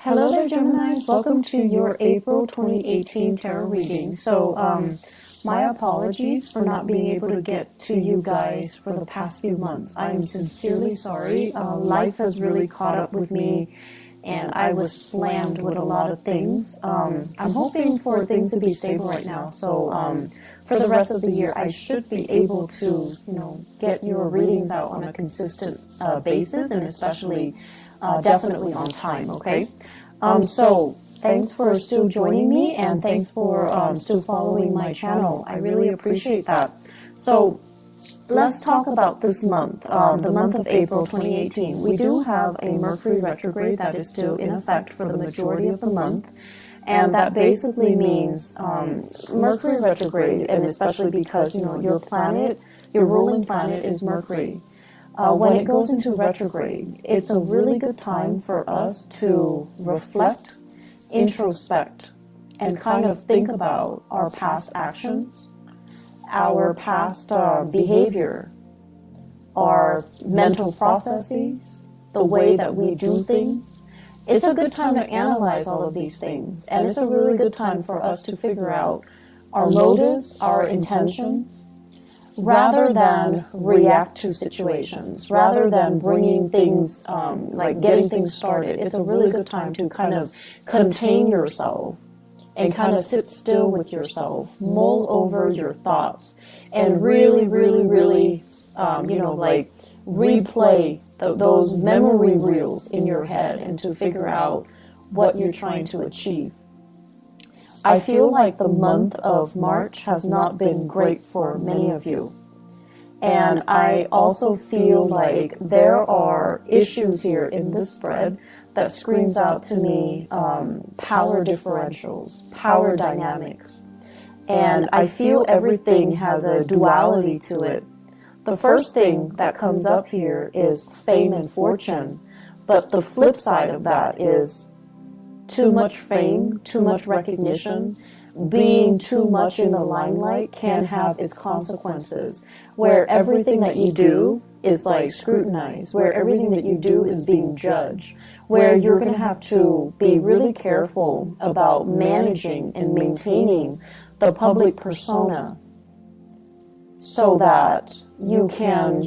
Hello there, Gemini. Welcome to your April 2018 tarot reading. My apologies for not being able to get to you guys for the past few months. I am sincerely sorry. Life has really caught up with me, and I was slammed with a lot of things. I'm hoping for things to be stable right now. For the rest of the year, I should be able to, get your readings out on a consistent basis, and especially definitely on time, okay? Thanks for still joining me, and thanks for still following my channel. I really appreciate that. So let's talk about this month, the month of April 2018. We do have a Mercury retrograde that is still in effect for the majority of the month. And that basically means Mercury retrograde, and especially because, your planet, your ruling planet is Mercury. When it goes into retrograde, it's a really good time for us to reflect, introspect, and kind of think about our past actions, our past behavior, our mental processes, the way that we do things. It's a good time to analyze all of these things, and it's a really good time for us to figure out our motives, our intentions, rather than react to situations, rather than bringing things, like getting things started. It's a really good time to kind of contain yourself and kind of sit still with yourself, mull over your thoughts, and really, replay those memory reels in your head and to figure out what you're trying to achieve. I feel like the month of March has not been great for many of you. And I also feel like there are issues here in this spread that screams out to me power differentials, power dynamics. And I feel everything has a duality to it. The first thing that comes up here is fame and fortune, but the flip side of that is too much fame, too much recognition, being too much in the limelight can have its consequences, where everything that you do is like scrutinized, where everything that you do is being judged, where you're going to have to be really careful about managing and maintaining the public persona so that you can,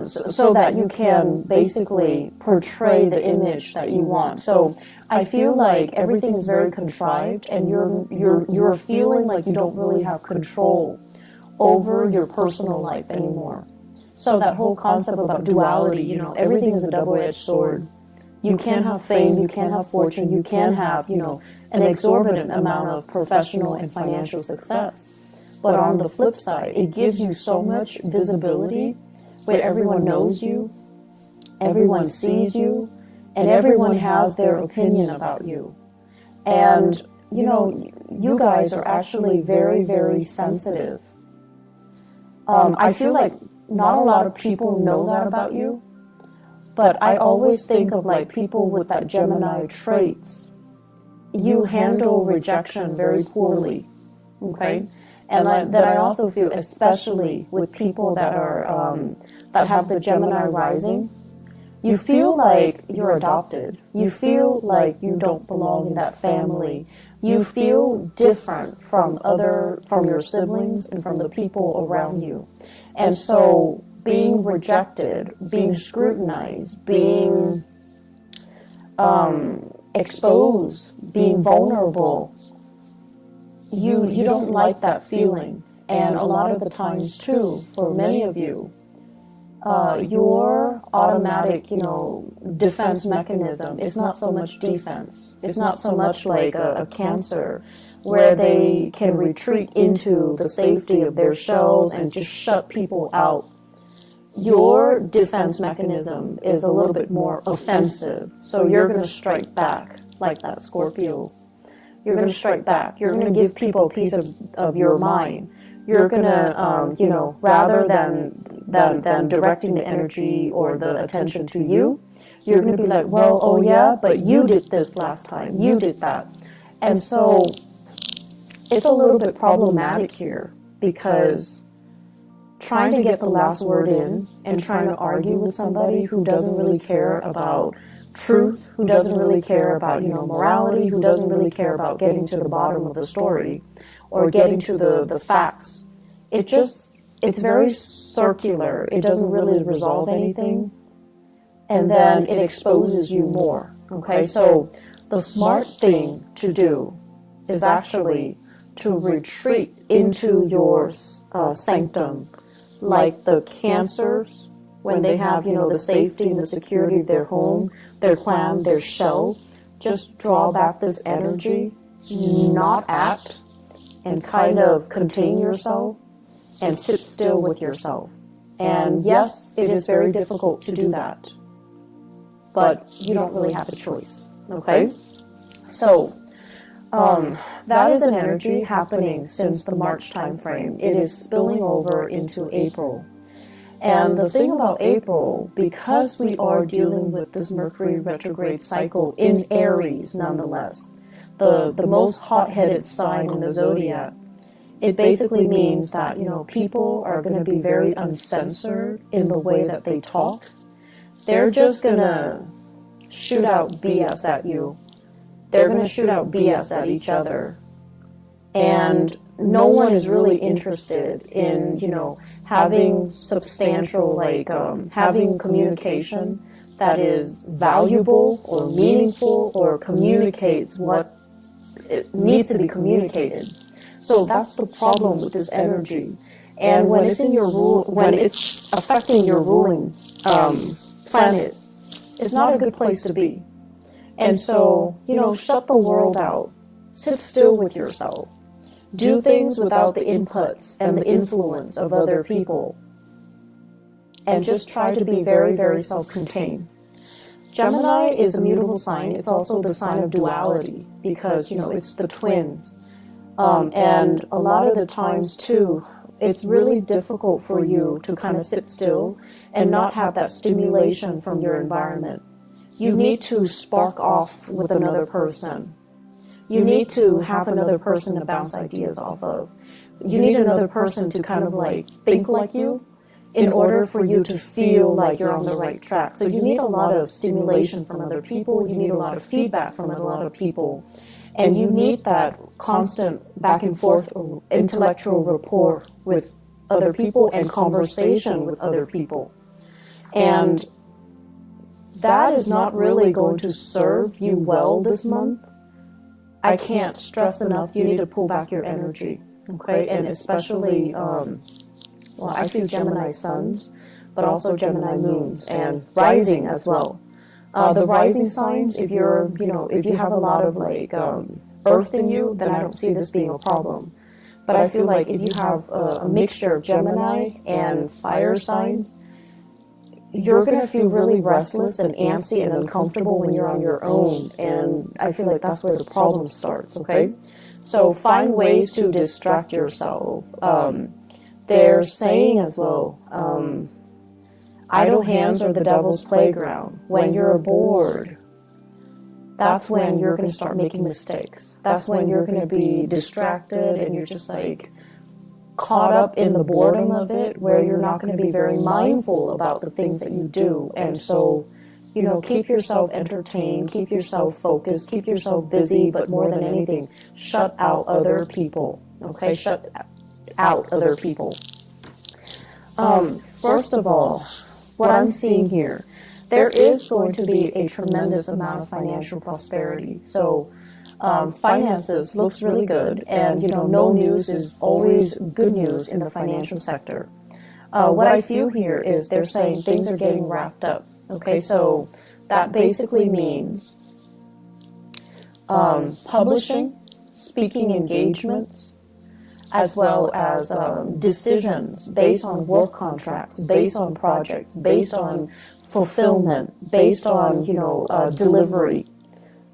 so that you can basically portray the image that you want. So I feel like everything is very contrived, and you're feeling like you don't really have control over your personal life anymore. So that whole concept about duality, everything is a double-edged sword. You can't have fame, you can't have fortune, you can't have, an exorbitant amount of professional and financial success. But on the flip side, it gives you so much visibility where everyone knows you, everyone sees you, and everyone has their opinion about you. And, you guys are actually very, very sensitive. I feel like not a lot of people know that about you, but I always think of like people with that Gemini traits. You handle rejection very poorly, okay? And that I also feel, especially with people that are that have the Gemini rising, you feel like you're adopted. You feel like you don't belong in that family. You feel different from your siblings and from the people around you. And so being rejected, being scrutinized, being exposed, being vulnerable, you don't like that feeling. And a lot of the times too, for many of you, your automatic, defense mechanism is not so much defense. It's not so much like a Cancer where they can retreat into the safety of their shells and just shut people out. Your defense mechanism is a little bit more offensive. So you're going to strike back like that Scorpio. You're going to strike back. You're going to give people a piece of your mind. You're going to, rather than directing the energy or the attention to you, you're going to be like, well, oh yeah, but you did this last time. You did that. And so it's a little bit problematic here because trying to get the last word in and trying to argue with somebody who doesn't really care about truth, who doesn't really care about, morality, who doesn't really care about getting to the bottom of the story or getting to the facts. It's very circular. It doesn't really resolve anything. And then it exposes you more. Okay, so the smart thing to do is actually to retreat into your sanctum, like the Cancers, when they have, the safety and the security of their home, their clan, their shell. Just draw back this energy, not act, and kind of contain yourself and sit still with yourself. And yes, it is very difficult to do that, but you don't really have a choice, okay? So, that is an energy happening since the March time frame. It is spilling over into April. And the thing about April, because we are dealing with this Mercury retrograde cycle in Aries nonetheless, the most hot-headed sign in the zodiac, it basically means that, people are going to be very uncensored in the way that they talk. They're just going to shoot out BS at you. They're going to shoot out BS at each other. And no one is really interested in, having substantial, having communication that is valuable or meaningful or communicates what it needs to be communicated. So that's the problem with this energy. And when it's in your when it's affecting your ruling planet, it's not a good place to be. And so, shut the world out. Sit still with yourself. Do things without the inputs and the influence of other people. And just try to be very, very self-contained. Gemini is a mutable sign. It's also the sign of duality because, it's the twins. And a lot of the times, too, it's really difficult for you to kind of sit still and not have that stimulation from your environment. You need to spark off with another person. You need to have another person to bounce ideas off of. You need another person to kind of think like you in order for you to feel like you're on the right track. So you need a lot of stimulation from other people. You need a lot of feedback from a lot of people. And you need that constant back and forth intellectual rapport with other people and conversation with other people. And that is not really going to serve you well this month. I can't stress enough, you need to pull back your energy, okay? And especially, I feel Gemini suns, but also Gemini moons and rising as well. The rising signs, if you're, if you have a lot of earth in you, then I don't see this being a problem. But I feel like if you have a mixture of Gemini and fire signs, you're going to feel really restless and antsy and uncomfortable when you're on your own. And I feel like that's where the problem starts, okay? So find ways to distract yourself. They're saying as well, idle hands are the devil's playground. When you're bored, that's when you're going to start making mistakes. That's when you're going to be distracted and you're just caught up in the boredom of it, where you're not going to be very mindful about the things that you do. And so, keep yourself entertained, keep yourself focused, keep yourself busy, but more than anything, shut out other people, okay? Shut out other people. First of all, what I'm seeing here, there is going to be a tremendous amount of financial prosperity. So, finances looks really good, and no news is always good news in the financial sector. What I feel here is they're saying things are getting wrapped up. Okay, so that basically means publishing, speaking engagements, as well as decisions based on work contracts, based on projects, based on fulfillment, based on delivery.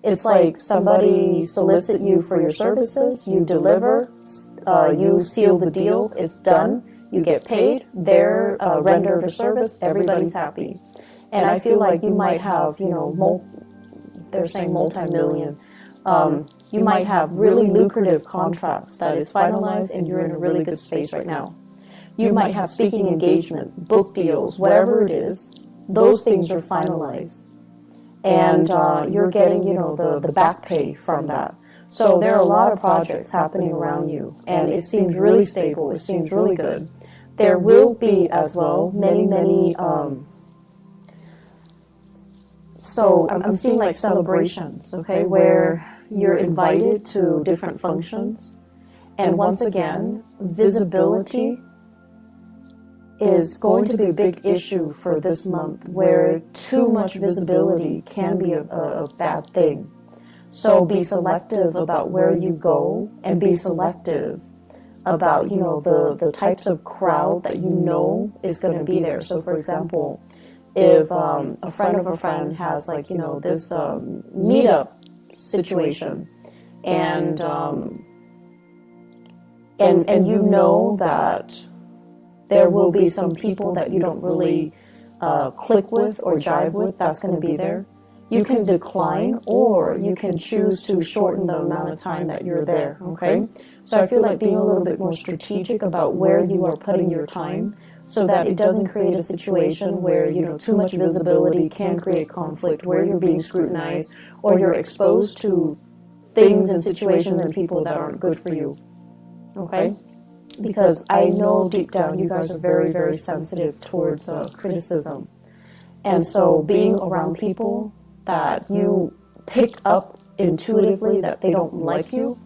It's like somebody solicit you for your services, you deliver, you seal the deal, it's done, you get paid, they're rendered a service, everybody's happy. And I feel like you might have, they're saying multi-million, you might have really lucrative contracts that is finalized and you're in a really good space right now. You might have speaking engagement, book deals, whatever it is, those things are finalized. and you're getting, you know, the back pay from that. So there are a lot of projects happening around you, and it seems really stable. It seems really good. There will be as well many so I'm seeing like celebrations, okay, where you're invited to different functions. And once again, visibility is going to be a big issue for this month, where too much visibility can be a bad thing. So be selective about where you go, and be selective about, you know, the types of crowd that you know is going to be there. So for example, if a friend of a friend has, like, you know, this meetup situation, and you know that there will be some people that you don't really click with or jive with, that's going to be there. You can decline, or you can choose to shorten the amount of time that you're there, okay? So I feel like being a little bit more strategic about where you are putting your time, so that it doesn't create a situation where, you know, too much visibility can create conflict, where you're being scrutinized, or you're exposed to things and situations and people that aren't good for you, okay? Because I know deep down you guys are very, very sensitive towards criticism. And so being around people that you pick up intuitively that they don't like you,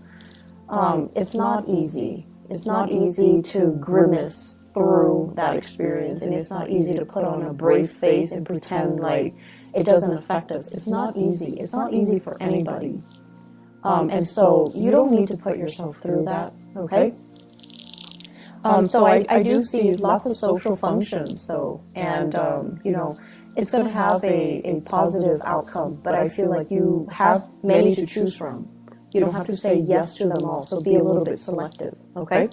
it's not easy. It's not easy to grimace through that experience, and it's not easy to put on a brave face and pretend like it doesn't affect us. It's not easy. It's not easy for anybody. And so you don't need to put yourself through that, okay? So I do see lots of social functions, though, and, you know, it's going to have a positive outcome, but I feel like you have many to choose from. You don't have to say yes to them all, so be a little bit selective, okay?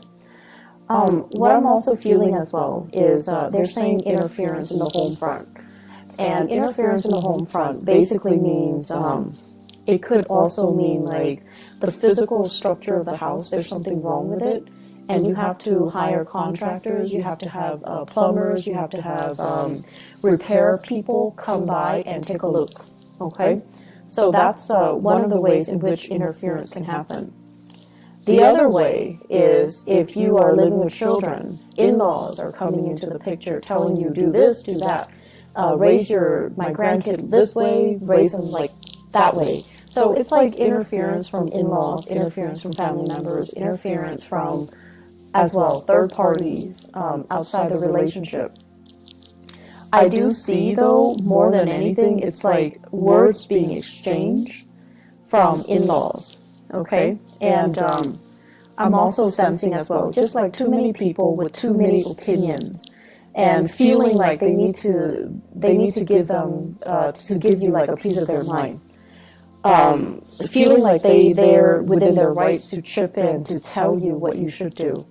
What I'm also feeling as well is they're saying interference in the home front. And interference in the home front basically means, it could also mean like the physical structure of the house, there's something wrong with it, and you have to hire contractors, you have to have plumbers, you have to have repair people come by and take a look, okay? So that's one of the ways in which interference can happen. The other way is if you are living with children, in-laws are coming into the picture telling you, do this, do that, raise my grandkid this way, raise them like that way. So it's like interference from in-laws, interference from family members, interference from, as well, third parties outside the relationship. I do see, though, more than anything, it's like words being exchanged from in-laws, okay? And I'm also sensing as well, just like too many people with too many opinions, and feeling like they need to give them to give you like a piece of their mind. Feeling like they're within their rights to chip in to tell you what you should do.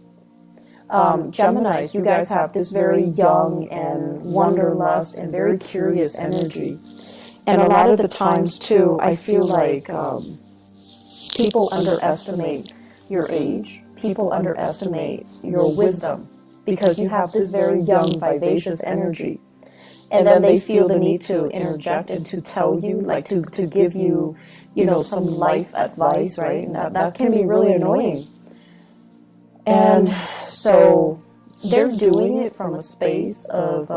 Geminis, you guys have this very young and wanderlust and very curious energy. And a lot of the times, too, I feel like people underestimate your age. People underestimate your wisdom because you have this very young, vivacious energy. And then they feel the need to interject and to tell you, like to give you, you know, some life advice, right? And that can be really annoying. And so they're doing it from a space of,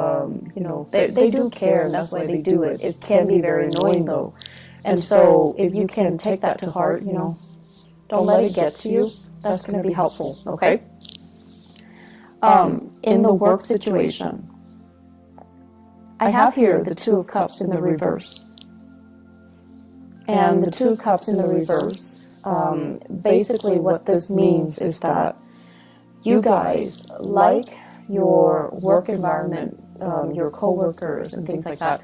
you know, they do care, and that's why they do it. It can be very annoying, though. And so if you can take that to heart, you know, don't let it get to you. That's going to be helpful, okay? In the work situation, I have here the Two of Cups in the reverse. And the Two of Cups in the reverse, basically what this means is that you guys like your work environment, your coworkers and things like that.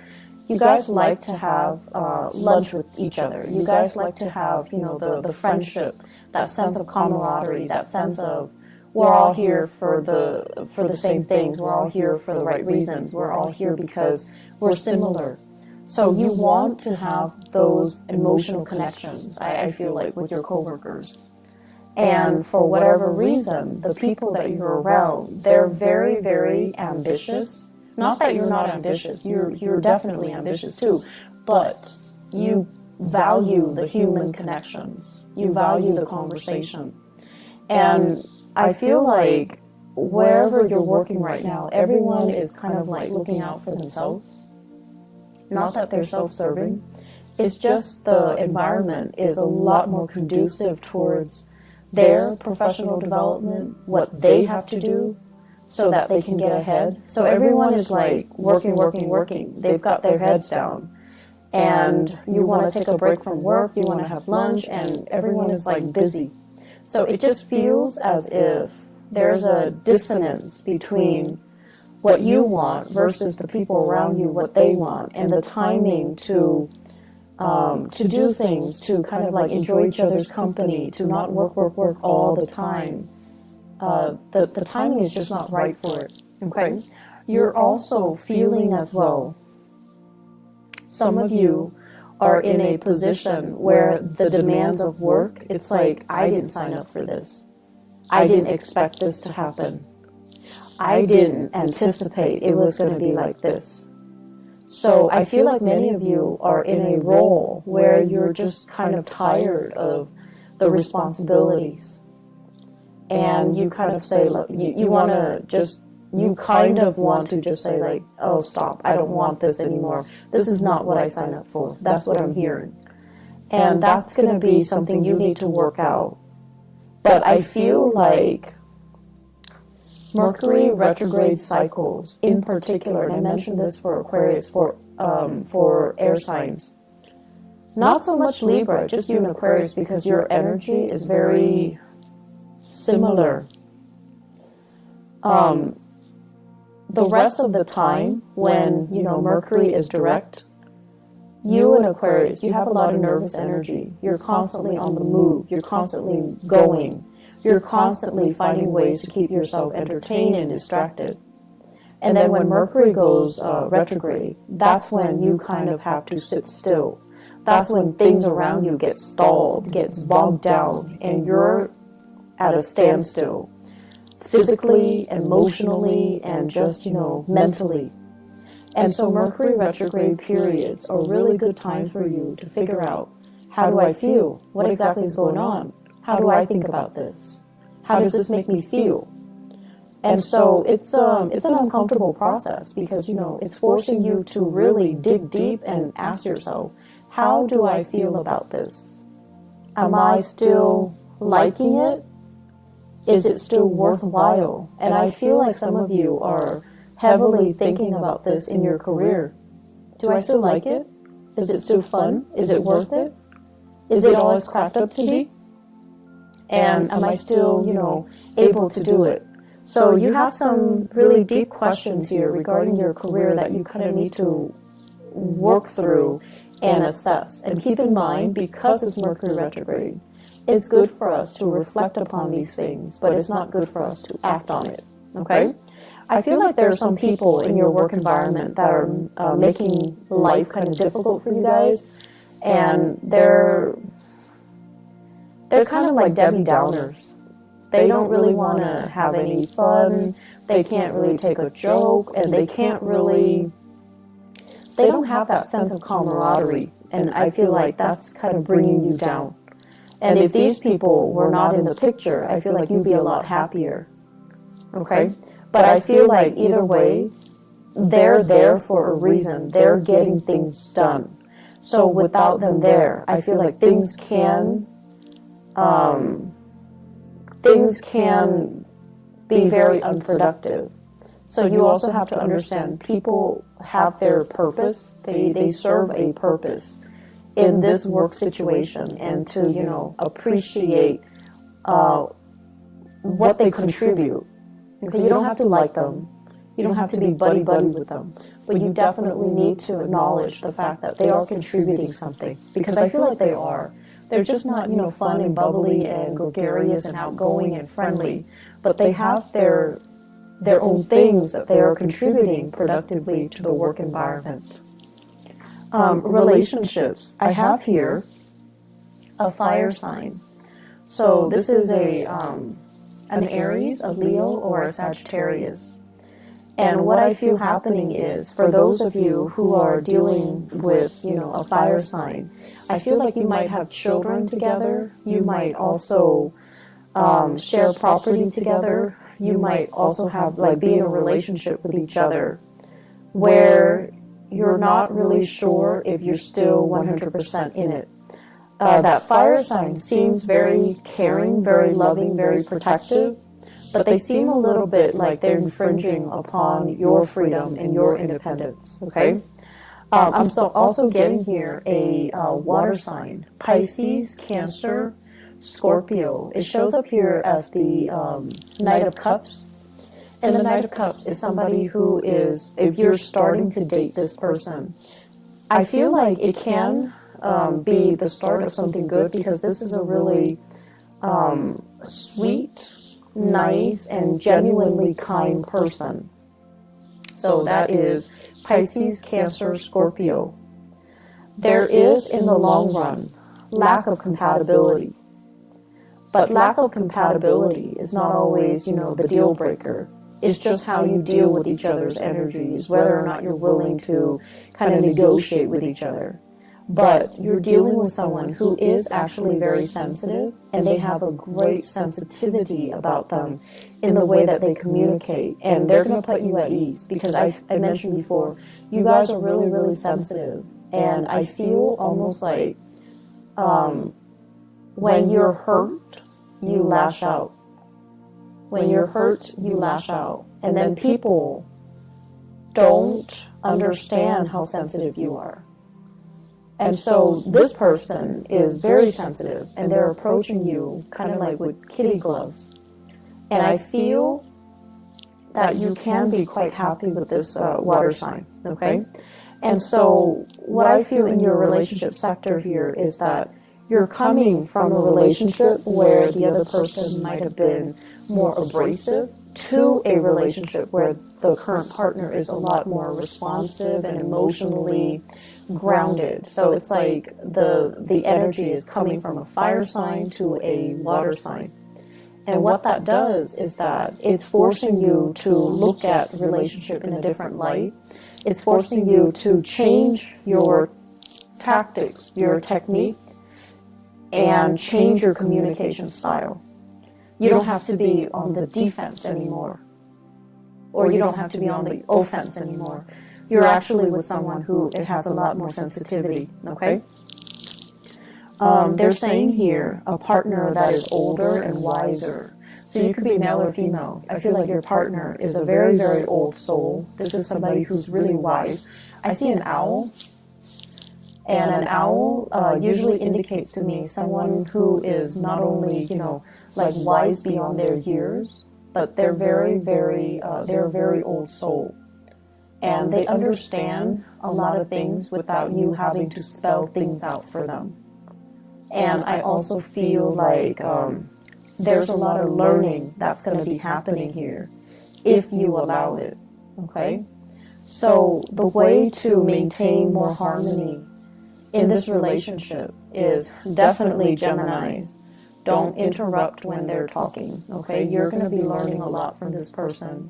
You guys like to have lunch with each other. You guys like to have, you know, the friendship, that sense of camaraderie, that sense of we're all here for the same things. We're all here for the right reasons. We're all here because we're similar. So you want to have those emotional connections, I feel like, with your coworkers. And for whatever reason, the people that you're around, they're very, very ambitious. Not that you're not ambitious. You're definitely ambitious too. But you value the human connections. You value the conversation. And I feel like wherever you're working right now, everyone is kind of like looking out for themselves. Not that they're self-serving. It's just the environment is a lot more conducive towards their professional development, what they have to do so that they can get ahead. So everyone is like working. They've got their heads down. And you want to take a break from work, you want to have lunch, and everyone is like busy. So it just feels as if there's a dissonance between what you want versus the people around you, what they want, and the timing to do things, to kind of like enjoy each other's company, to not work all the time. The timing is just not right for it, okay? You're also feeling as well, some of you are in a position where the demands of work, it's like, I didn't sign up for this. I didn't expect this to happen. I didn't anticipate it was going to be like this. So I feel like many of you are in a role where you're just kind of tired of the responsibilities. And you kind of say, look, you want to just, you kind of want to just say like, oh, stop, I don't want this anymore. This is not what I signed up for. That's what I'm hearing. And that's going to be something you need to work out. But I feel like Mercury retrograde cycles in particular, and I mentioned this for Aquarius, for air signs. Not so much Libra, just you and Aquarius, because your energy is very similar. The rest of the time, when, you know, Mercury is direct, you and Aquarius, you have a lot of nervous energy. You're constantly on the move. You're constantly going. You're constantly finding ways to keep yourself entertained and distracted. And then when Mercury goes retrograde, that's when you kind of have to sit still. That's when things around you get stalled, gets bogged down, and you're at a standstill. Physically, emotionally, and just, you know, mentally. And so Mercury retrograde periods are really good times for you to figure out, how do I feel? What exactly is going on? How do I think about this? How does this make me feel? And so it's an uncomfortable process because, you know, it's forcing you to really dig deep and ask yourself, how do I feel about this? Am I still liking it? Is it still worthwhile? And I feel like some of you are heavily thinking about this in your career. Do I still like it? Is it still fun? Is it worth it? Is it all it's cracked up to be? And am I still, you know, able to do it? So you have some really deep questions here regarding your career that you kind of need to work through and assess. And keep in mind, because it's Mercury retrograde, it's good for us to reflect upon these things, but it's not good for us to act on it, okay? I feel like there are some people in your work environment that are making life kind of difficult for you guys, and they're kind of like Debbie Downers. They don't really want to have any fun, they can't really take a joke, and they don't have that sense of camaraderie, and I feel like that's kind of bringing you down. And if these people were not in the picture, I feel like you'd be a lot happier, okay? But I feel like either way, they're there for a reason. They're getting things done. So without them there, I feel like things can be very unproductive. So you also have to understand people have their purpose. They serve a purpose in this work situation, and to, you know, appreciate what they contribute. Okay, you don't have to like them. You don't have to be buddy-buddy with them. But you definitely need to acknowledge the fact that they are contributing something. Because I feel like they are. They're just not, you know, fun and bubbly and gregarious and outgoing and friendly. But they have their own things that they are contributing productively to the work environment. Relationships. I have here a fire sign. So this is an Aries, a Leo, or a Sagittarius. And what I feel happening is, for those of you who are dealing with, a fire sign, I feel like you might have children together. You might also share property together. You might also have, like, be in a relationship with each other where you're not really sure if you're still 100% in it. That fire sign seems very caring, very loving, very protective, but they seem a little bit like they're infringing upon your freedom and your independence, okay? I'm also getting here a water sign, Pisces, Cancer, Scorpio. It shows up here as the Knight of Cups. And the Knight of Cups is somebody who is, if you're starting to date this person, I feel like it can be the start of something good, because this is a really sweet, nice, and genuinely kind person. So that is Pisces, Cancer, Scorpio. There is, in the long run, lack of compatibility. But lack of compatibility is not always, the deal breaker. It's just how you deal with each other's energies, whether or not you're willing to kind of negotiate with each other. But you're dealing with someone who is actually very sensitive, and they have a great sensitivity about them in the way that they communicate. And they're going to put you at ease, because I mentioned before, you guys are really, really sensitive. And I feel almost like when you're hurt, you lash out. When you're hurt, you lash out. And then people don't understand how sensitive you are. And so this person is very sensitive, and they're approaching you kind of like with kitty gloves. And I feel that you can be quite happy with this water sign, okay? And so what I feel in your relationship sector here is that you're coming from a relationship where the other person might have been more abrasive to a relationship where the current partner is a lot more responsive and emotionally grounded. So it's like the energy is coming from a fire sign to a water sign. And what that does is that it's forcing you to look at relationship in a different light. It's forcing you to change your tactics, your technique, and change your communication style. You don't have to be on the defense anymore, or you don't have to be on the offense anymore. You're actually with someone who it has a lot more sensitivity, okay? They're saying here a partner that is older and wiser. So you could be male or female. I feel like your partner is a very, very old soul. This is somebody who's really wise. I see an owl. And an owl usually indicates to me someone who is not only, like wise beyond their years, but they're very, they're a very old soul. And they understand a lot of things without you having to spell things out for them. And I also feel like there's a lot of learning that's going to be happening here if you allow it, okay? So the way to maintain more harmony in this relationship is definitely Geminis. Don't interrupt when they're talking, okay? You're going to be learning a lot from this person.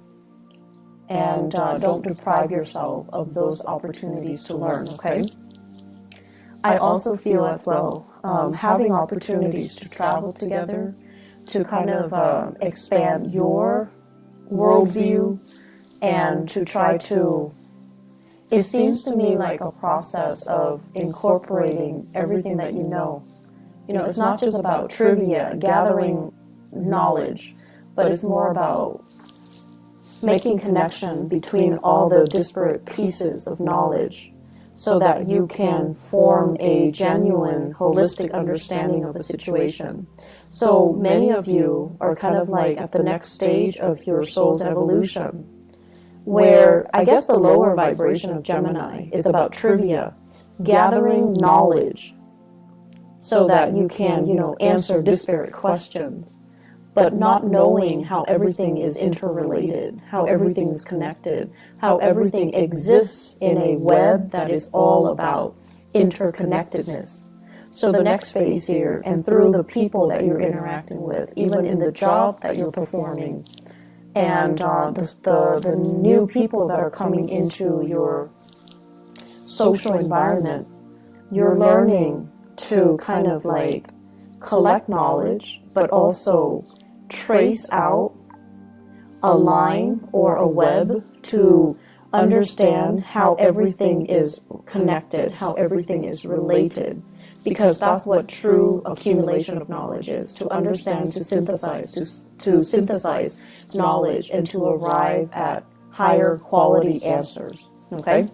And don't deprive yourself of those opportunities to learn, okay? I also feel as well, having opportunities to travel together, to kind of expand your worldview, and to try to, it seems to me like a process of incorporating everything that you know. It's not just about trivia, gathering knowledge, but it's more about making connection between all the disparate pieces of knowledge so that you can form a genuine, holistic understanding of a situation. So many of you are kind of like at the next stage of your soul's evolution, where I guess the lower vibration of Gemini is about trivia, gathering knowledge so that you can, answer disparate questions, but not knowing how everything is interrelated, how everything is connected, how everything exists in a web that is all about interconnectedness. So the next phase here, and through the people that you're interacting with, even in the job that you're performing, and the new people that are coming into your social environment, you're learning to kind of like collect knowledge, but also trace out a line or a web to understand how everything is connected, how everything is related, because that's what true accumulation of knowledge is, to understand, to synthesize knowledge and to arrive at higher quality answers, okay?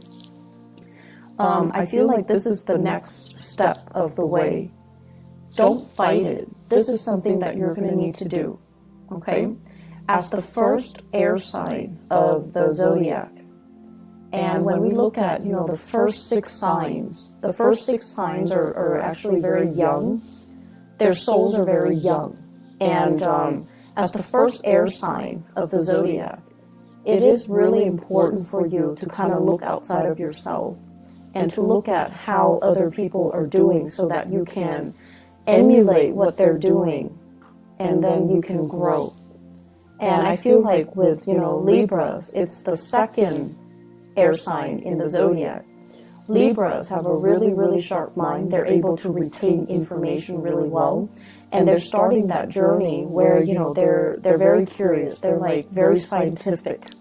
I feel like this is the next step of the way. Don't fight it. This is something that you're going to need to do, okay? As the first air sign of the zodiac, and when we look at, you know, the first 6 signs, the first 6 signs are actually very young. Their souls are very young. And as the first air sign of the zodiac, it is really important for you to kind of look outside of yourself and to look at how other people are doing so that you can emulate what they're doing, and then you can grow. And I feel like with, you know, Libras, it's the second air sign in the zodiac. Libras have a really, really sharp mind. They're able to retain information really well. And they're starting that journey where, you know, they're very curious. They're like very scientific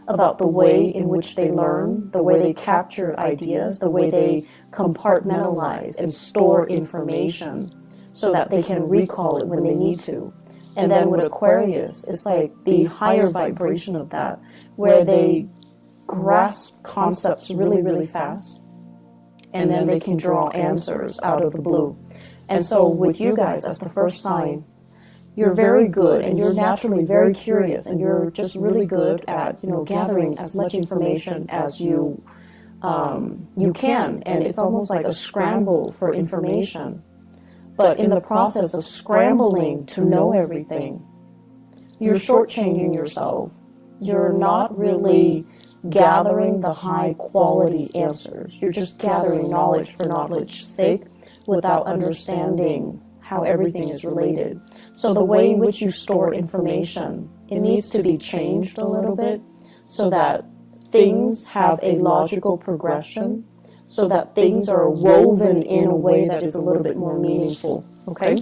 about the way in which they learn, the way they capture ideas, the way they compartmentalize and store information so that they can recall it when they need to. And then with Aquarius, it's like the higher vibration of that, where they grasp concepts really, really fast, and then they can draw answers out of the blue. And so with you guys as the first sign, you're very good, and you're naturally very curious, and you're just really good at, you know, gathering as much information as you can, and it's almost like a scramble for information. But in the process of scrambling to know everything, you're shortchanging yourself. You're not really gathering the high quality answers. You're just gathering knowledge for knowledge's sake without understanding how everything is related. So the way in which you store information, it needs to be changed a little bit so that things have a logical progression, so that things are woven in a way that is a little bit more meaningful, okay?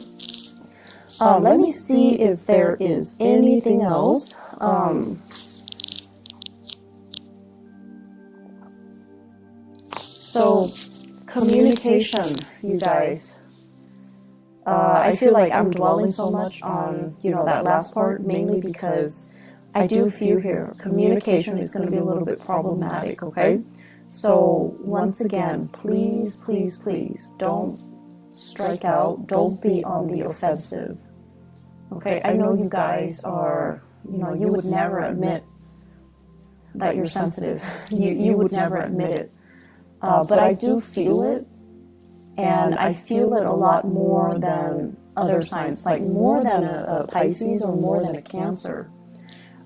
Let me see if there is anything else. So, communication, you guys. I feel like I'm dwelling so much on, you know, that last part, mainly because I do feel here communication is going to be a little bit problematic, okay? So, once again, please, please, please, don't strike out. Don't be on the offensive, okay? I know you guys are, you know, you would never admit that you're sensitive. You would never admit it. But I do feel it, and I feel it a lot more than other signs, like more than a Pisces or more than a Cancer.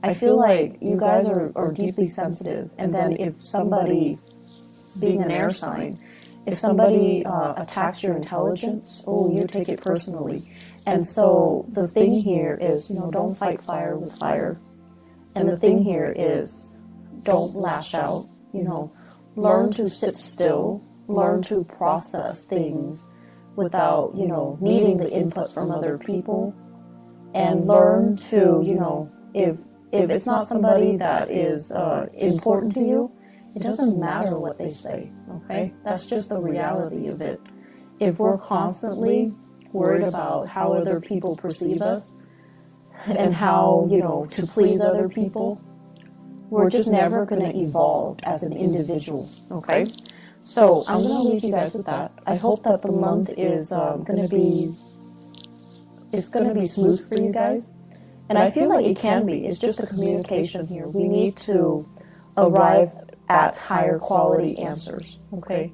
I feel like you guys are deeply sensitive, and then if somebody, being an air sign, if somebody attacks your intelligence, oh, you take it personally. And so the thing here is, you know, don't fight fire with fire. And the thing here is, don't lash out, you know. Learn to sit still, learn to process things without, you know, needing the input from other people, and learn to, you know, if it's not somebody that is important to you, it doesn't matter what they say, okay? That's just the reality of it. If we're constantly worried about how other people perceive us and how, you know, to please other people, we're just never going to evolve as an individual, okay? So I'm going to leave you guys with that. I hope that the month is going to be smooth for you guys. And I feel like it can be. It's just the communication here. We need to arrive at higher quality answers, okay?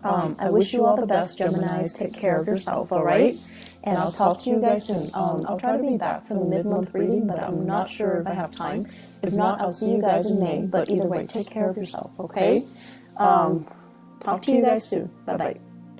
I wish you all the best, Geminis. Take care of yourself, all right? And I'll talk to you guys soon. I'll try to be back for the mid-month reading, but I'm not sure if I have time. If not, I'll see you guys in May. But either way, take care of yourself, okay? Talk to you guys soon. Bye-bye.